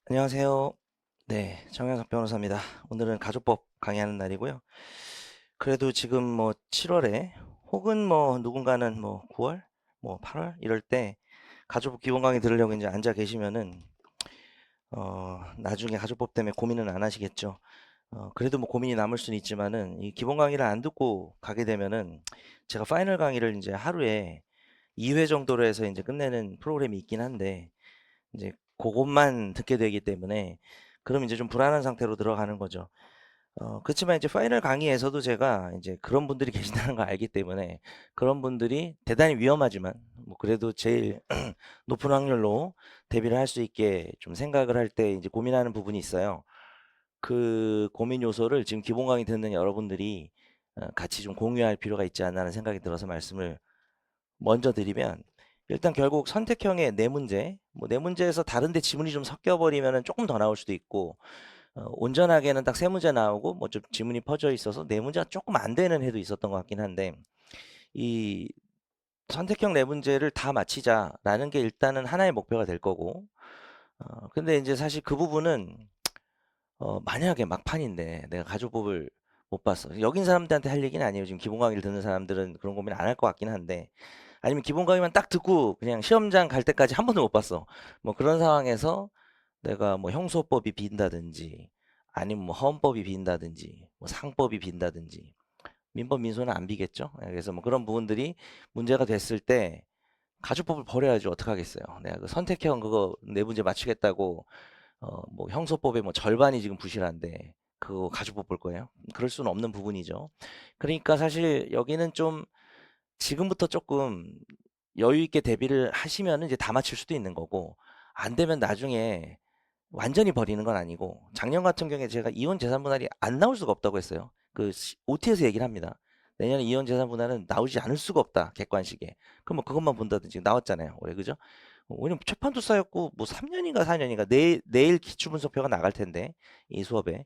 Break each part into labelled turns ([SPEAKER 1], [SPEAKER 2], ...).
[SPEAKER 1] 안녕하세요. 네, 정현석 변호사입니다. 오늘은 가족법 강의하는 날이고요. 그래도 지금 뭐 7월에 혹은 뭐 누군가는 뭐 9월, 뭐 8월 이럴 때 가족법 기본 강의 들으려고 이제 앉아 계시면은 나중에 가족법 때문에 고민은 안 하시겠죠. 그래도 뭐 고민이 남을 수는 있지만은 이 기본 강의를 안 듣고 가게 되면은 제가 파이널 강의를 이제 하루에 2회 정도로 해서 이제 끝내는 프로그램이 있긴 한데 이제 그것만 듣게 되기 때문에 그럼 이제 좀 불안한 상태로 들어가는 거죠. 그렇지만 이제 파이널 강의에서도 제가 이제 그런 분들이 계신다는 걸 알기 때문에 그런 분들이 대단히 위험하지만 뭐 그래도 제일 높은 확률로 대비를 할 수 있게 좀 생각을 할 때 이제 고민하는 부분이 있어요. 그 고민 요소를 지금 기본 강의 듣는 여러분들이 같이 좀 공유할 필요가 있지 않나 하는 생각이 들어서 말씀을 먼저 드리면 일단 결국 선택형의 네 문제, 뭐 네 문제에서 다른 데 지문이 좀 섞여 버리면은 쪼끔 더 나올 수도 있고 온전하게는 딱 세 문제 나오고 뭐 좀 지문이 퍼져 있어서 네 문제가 쪼끔 안 되는 해도 있었던 것 같긴 한데 이 선택형 네 문제를 다 맞히자라는 게 일단은 하나의 목표가 될 거고 근데 인제 사실 그 부분은 만약에 막판인데 내가 가족법을 못 봤어. 여긴 사람들한테 할 얘기는 아니에요. 지금 기본 강의를 듣는 사람들은 그런 고민 안 할 것 같긴 한데 아니면 기본 강의만 딱 듣고 그냥 시험장 갈 때까지 한 번도 못 봤어. 뭐 그런 상황에서 내가 뭐 형소법이 빈다든지 아니면 뭐 헌법이 빈다든지 뭐 상법이 빈다든지 민법 민소는 안 비겠죠. 그래서 뭐 그런 부분들이 문제가 됐을 때 가족법을 버려야지 어떡하겠어요. 내가 그 선택형 그거 네 문제 맞추겠다고 뭐 형소법의 뭐 절반이 지금 부실한데 그거 가족법 볼 거예요? 그럴 수는 없는 부분이죠. 그러니까 사실 여기는 좀 지금부터 조금 여유 있게 대비를 하시면은 이제 다 맞출 수도 있는 거고 안 되면 나중에 완전히 버리는 건 아니고 작년 같은 경우에 제가 이혼 재산 분할이 안 나올 수가 없다고 했어요. 그 OT에서 얘기를 합니다. 내년에 이혼 재산 분할은 나오지 않을 수가 없다. 객관식에. 그럼 뭐 그것만 본다든지 나왔잖아요. 올해 그죠? 왜냐면 재판도 쌓였고 뭐 3년인가 4년인가 내일 기출 분석표가 나갈 텐데 이 수업에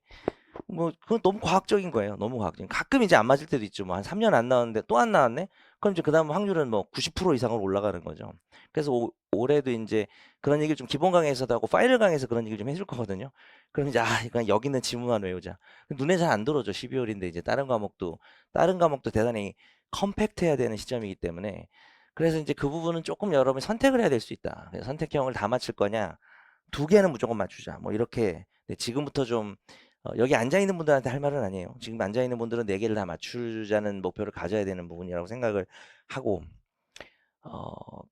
[SPEAKER 1] 뭐 그건 너무 과학적인 거예요. 너무 과학적인. 가끔 이제 안 맞을 때도 있죠. 뭐 한 3년 안 나왔는데 또 안 나왔네? 그럼 이제 그다음 확률은 뭐 90% 이상으로 올라가는 거죠. 그래서 올해도 이제 그런 얘기를 좀 기본 강의에서도 하고 파이널 강의에서 그런 얘기를 좀 해줄 거거든요. 그럼 이제 그냥 여기 있는 지문만 외우자. 눈에 잘 안 들어오죠. 12월인데 이제 다른 과목도 대단히 컴팩트해야 되는 시점이기 때문에 그래서 이제 그 부분은 조금 여러분이 선택을 해야 될 수 있다. 그래서 선택형을 다 맞출 거냐? 두 개는 무조건 맞추자. 뭐 이렇게 지금부터 좀 여기 앉아 있는 분들한테 할 말은 아니에요. 지금 앉아 있는 분들은 네 개를 다 맞추자는 목표를 가져야 되는 부분이라고 생각을 하고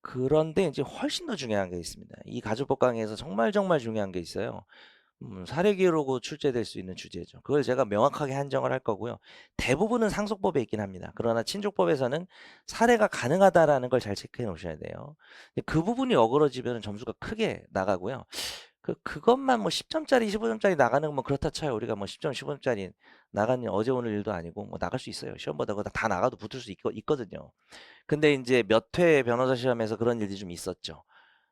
[SPEAKER 1] 그런데 이제 훨씬 더 중요한 게 있습니다. 이 가족법 강의에서 정말 정말 중요한 게 있어요. 사례 기록으로 출제될 수 있는 주제죠. 그걸 제가 명확하게 한정을 할 거고요. 대부분은 상속법에 있긴 합니다. 그러나 친족법에서는 사례가 가능하다라는 걸 잘 체크해 놓으셔야 돼요. 근데 그 부분이 어그러지면 점수가 크게 나가고요. 그것만 뭐 10점짜리 15점짜리 나가는 건 뭐 그렇다 쳐요. 우리가 뭐 10점 15점짜리 나가는 어제 오늘 일도 아니고 뭐 나갈 수 있어요. 시험 보다가 다 나가도 붙을 수 있거든요. 근데 이제 몇 회 변호사 시험에서 그런 일이 좀 있었죠.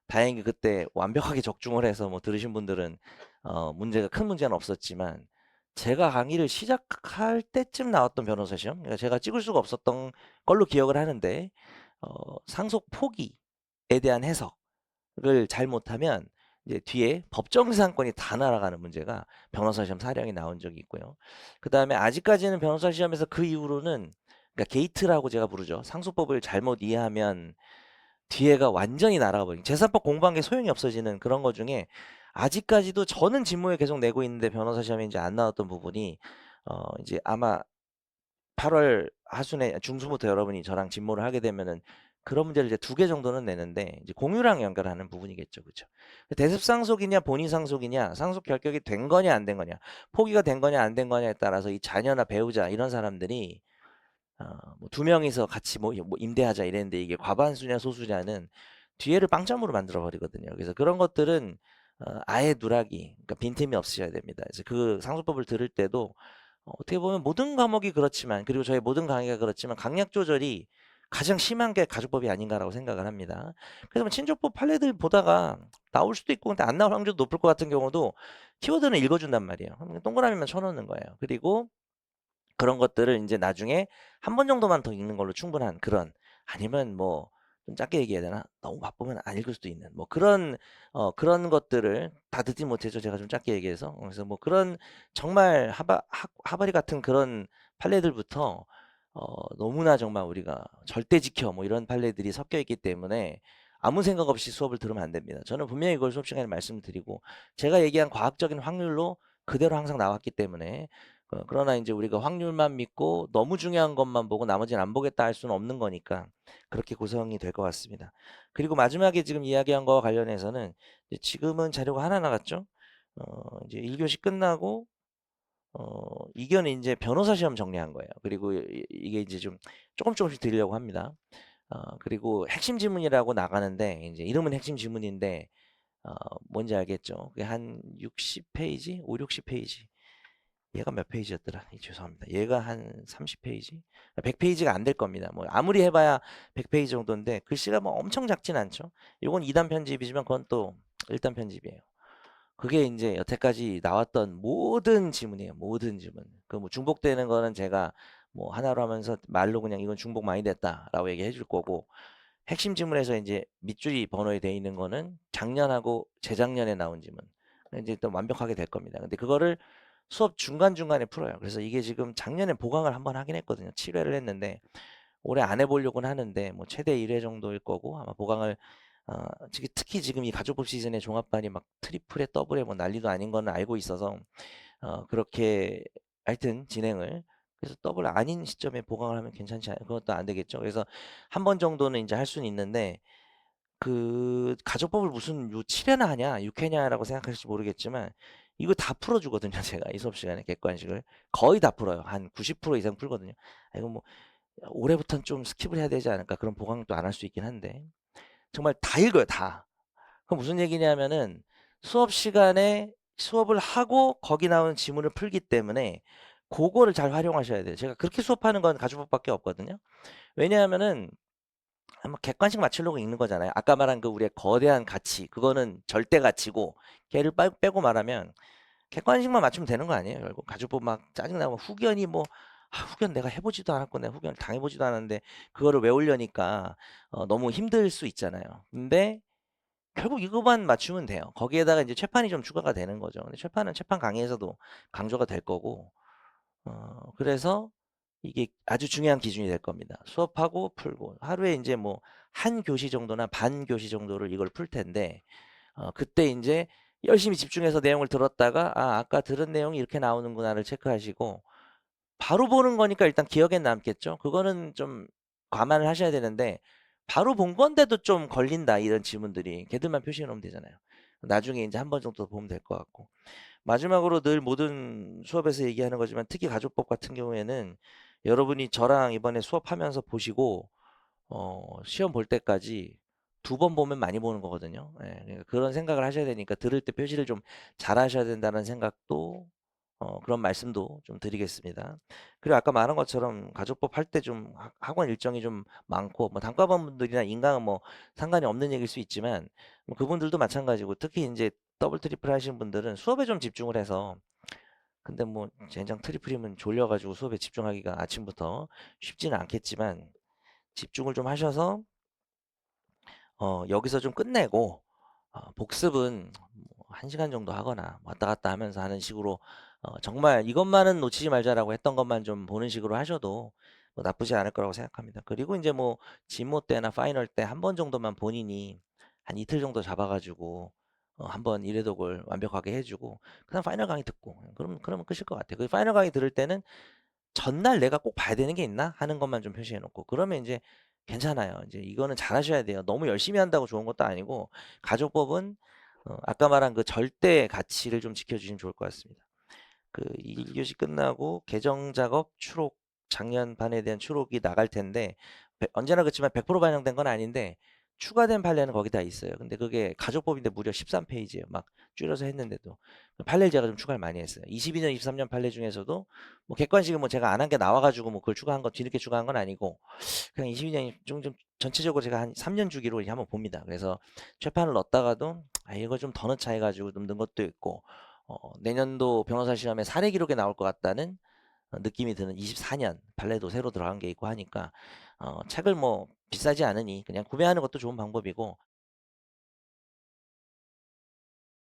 [SPEAKER 1] 다행히 그때 완벽하게 적중을 해서 뭐 들으신 분들은 문제가 큰 문제는 없었지만 제가 강의를 시작할 때쯤 나왔던 변호사 시험, 그러니까 제가 찍을 수가 없었던 걸로 기억을 하는데 상속 포기에 대한 해석을 잘못하면 이제 뒤에 법정상권이 다 날아가는 문제가 변호사 시험 사령이 나온 적이 있고요. 그 다음에 아직까지는 변호사 시험에서 그 이후로는 그러니까 게이트라고 제가 부르죠. 상속법을 잘못 이해하면 뒤에가 완전히 날아가 버린 재산법 공부한 게 소용이 없어지는 그런 거 중에 아직까지도 저는 진모에 계속 내고 있는데 변호사 시험에 이제 안 나왔던 부분이 이제 아마 8월 하순에 중순부터 여러분이 저랑 진모를 하게 되면은 그런 문제를 이제 두 개 정도는 내는데 이제 공유랑 연결하는 부분이겠죠. 그죠? 대습상속이냐 본인상속이냐 상속 결격이 된 거냐 안 된 거냐 포기가 된 거냐 안 된 거냐에 따라서 이 자녀나 배우자 이런 사람들이 뭐두 명이서 같이 뭐 임대하자 이랬는데 이게 과반수냐 소수냐는 뒤에를 빵점으로 만들어 버리거든요. 그래서 그런 것들은 아예 누락이 그러니까 빈틈이 없으셔야 됩니다. 그래서 그 상속법을 들을 때도 어떻게 보면 모든 과목이 그렇지만 그리고 저희 모든 강의가 그렇지만 강약 조절이 가장 심한 게 가족법이 아닌가라고 생각을 합니다. 그래서 뭐 친족법 판례들 보다가 나올 수도 있고 근데 안 나올 확률도 높을 것 같은 경우도 키워드는 읽어준단 말이에요. 그럼 동그라미만 쳐놓는 거예요. 그리고 그런 것들을 이제 나중에 한 번 정도만 더 읽는 걸로 충분한 그런 아니면 뭐 좀 짧게 얘기해야 되나? 너무 바쁘면 안 읽을 수도 있는 뭐 그런 것들을 다 듣지 못해서 제가 좀 짧게 얘기해서 그래서 뭐 그런 정말 하바리 같은 그런 판례들부터 너무나 정말 우리가 절대 지켜 뭐 이런 판례들이 섞여 있기 때문에 아무 생각 없이 수업을 들으면 안 됩니다. 저는 분명히 이걸 수업 시간에 말씀드리고 제가 얘기한 과학적인 확률로 그대로 항상 나왔기 때문에 그러나 이제 우리가 확률만 믿고 너무 중요한 것만 보고 나머지는 안 보겠다 할 수는 없는 거니까 그렇게 구성이 될 것 같습니다. 그리고 마지막에 지금 이야기한 거와 관련해서는 이제 지금은 자료가 하나 나갔죠. 이제 1교시 끝나고 2교는 이제 변호사 시험 정리한 거예요. 그리고 이게 이제 좀 조금씩 드리려고 합니다. 그리고 핵심 지문이라고 나가는데 이제 이름은 핵심 지문인데 뭔지 알겠죠? 그게 한 60페이지, 5, 60페이지. 얘가 몇 페이지였더라? 죄송합니다. 얘가 한 30페이지? 100페이지가 안 될 겁니다. 뭐 아무리 해봐야 100페이지 정도인데 글씨가 뭐 엄청 작진 않죠. 이건 2단 편집이지만 그건 또 1단 편집이에요. 그게 이제 여태까지 나왔던 모든 지문이에요. 모든 지문. 그 뭐 중복되는 거는 제가 뭐 하나로 하면서 말로 그냥 이건 중복 많이 됐다라고 얘기해 줄 거고 핵심 지문에서 이제 밑줄이 번호에 돼 있는 거는 작년하고 재작년에 나온 지문. 이제 또 완벽하게 될 겁니다. 근데 그거를 수업 중간중간에 풀어요. 그래서 이게 지금 작년에 보강을 한번 하긴 했거든요. 7회를 했는데 올해 안 해보려고는 하는데 뭐 최대 1회 정도일 거고 아마 보강을 특히 지금 이 가족법 시즌에 종합반이 막 트리플에 더블에 뭐 난리도 아닌 거는 알고 있어서 그렇게 하여튼 진행을 그래서 더블 아닌 시점에 보강을 하면 괜찮지 않아요? 그것도 안 되겠죠. 그래서 한 번 정도는 이제 할 수는 있는데 그 가족법을 무슨 7회나 하냐 6회냐라고 생각하실지 모르겠지만 이거 다 풀어주거든요. 제가 이 수업 시간에 객관식을 거의 다 풀어요. 한 90% 이상 풀거든요. 이거 뭐 올해부터는 좀 스킵을 해야 되지 않을까 그런 보강도 안 할 수 있긴 한데 정말 다 읽어요. 다. 그럼 무슨 얘기냐면은 수업 시간에 수업을 하고 거기 나오는 지문을 풀기 때문에 그거를 잘 활용하셔야 돼요. 제가 그렇게 수업하는 건 가족법밖에 없거든요. 왜냐하면은 한번 객관식 맞추려고 읽는 거잖아요. 아까 말한 그 우리의 거대한 가치, 그거는 절대 가치고 걔를 빼고 말하면 객관식만 맞추면 되는 거 아니에요? 결국 가족법 막 짜증나고 후견이 뭐 후견 내가 해보지도 않았고 내가 후견을 당해보지도 않았는데 그거를 외우려니까 너무 힘들 수 있잖아요. 근데 결국 이거만 맞추면 돼요. 거기에다가 이제 최판이 좀 추가가 되는 거죠. 근데 최판은 최판 강의에서도 강조가 될 거고, 그래서 이게 아주 중요한 기준이 될 겁니다. 수업하고 풀고 하루에 이제 뭐 한 교시 정도나 반 교시 정도를 이걸 풀 텐데, 그때 이제 열심히 집중해서 내용을 들었다가 아까 들은 내용이 이렇게 나오는구나를 체크하시고 바로 보는 거니까 일단 기억에 남겠죠. 그거는 좀 감안을 하셔야 되는데 바로 본 건데도 좀 걸린다 이런 지문들이 걔들만 표시해 놓으면 되잖아요. 나중에 이제 한 번 정도 보면 될 것 같고 마지막으로 늘 모든 수업에서 얘기하는 거지만 특히 가족법 같은 경우에는 여러분이 저랑 이번에 수업하면서 보시고 시험 볼 때까지 2번 보면 많이 보는 거거든요. 예, 그러니까 그런 생각을 하셔야 되니까 들을 때 표시를 좀 잘 하셔야 된다는 생각도 그런 말씀도 좀 드리겠습니다. 그리고 아까 말한 것처럼 가족법 할 때 좀 학원 일정이 좀 많고 뭐 단과반분들이나 인강은 뭐 상관이 없는 얘기일 수 있지만 뭐 그분들도 마찬가지고 특히 이제 더블 트리플 하시는 분들은 수업에 좀 집중을 해서 근데 뭐 젠장 트리플이면 졸려가지고 수업에 집중하기가 아침부터 쉽지는 않겠지만 집중을 좀 하셔서 여기서 좀 끝내고 복습은 뭐 1시간 정도 하거나 왔다 갔다 하면서 하는 식으로 정말 이것만은 놓치지 말자라고 했던 것만 좀 보는 식으로 하셔도 뭐 나쁘지 않을 거라고 생각합니다. 그리고 이제 뭐 진모 때나 파이널 때 한 번 정도만 본인이 한 이틀 정도 잡아가지고 한번 1회독을 완벽하게 해주고 그다음 파이널 강의 듣고 그러면 끝일 것 같아요. 그 파이널 강의 들을 때는 전날 내가 꼭 봐야 되는 게 있나 하는 것만 좀 표시해 놓고 그러면 이제 괜찮아요. 이제 이거는 잘하셔야 돼요. 너무 열심히 한다고 좋은 것도 아니고 가족법은 아까 말한 그 절대 가치를 좀 지켜주시면 좋을 것 같습니다. 그 1교시 끝나고 개정 작업 추록 작년 반에 대한 추록이 나갈 텐데 언제나 그렇지만 100% 반영된 건 아닌데 추가된 판례는 거기 다 있어요. 근데 그게 가족법인데 무려 13페이지예요. 막 줄여서 했는데도 판례를 제가 좀 추가를 많이 했어요. 22년, 23년 판례 중에서도 뭐 객관식은 뭐 제가 안 한 게 나와가지고 뭐 그걸 추가한 건 뒤늦게 추가한 건 아니고 그냥 22년 좀 전체적으로 제가 한 3년 주기로 이제 한번 봅니다. 그래서 최판을 넣었다가도 이거 좀 더 넣자 해가지고 좀 넣은 것도 있고 내년도 변호사 시험에 사례 기록에 나올 것 같다는 느낌이 드는 24년 판례도 새로 들어간 게 있고 하니까 책을 뭐 비싸지 않으니 그냥 구매하는 것도 좋은 방법이고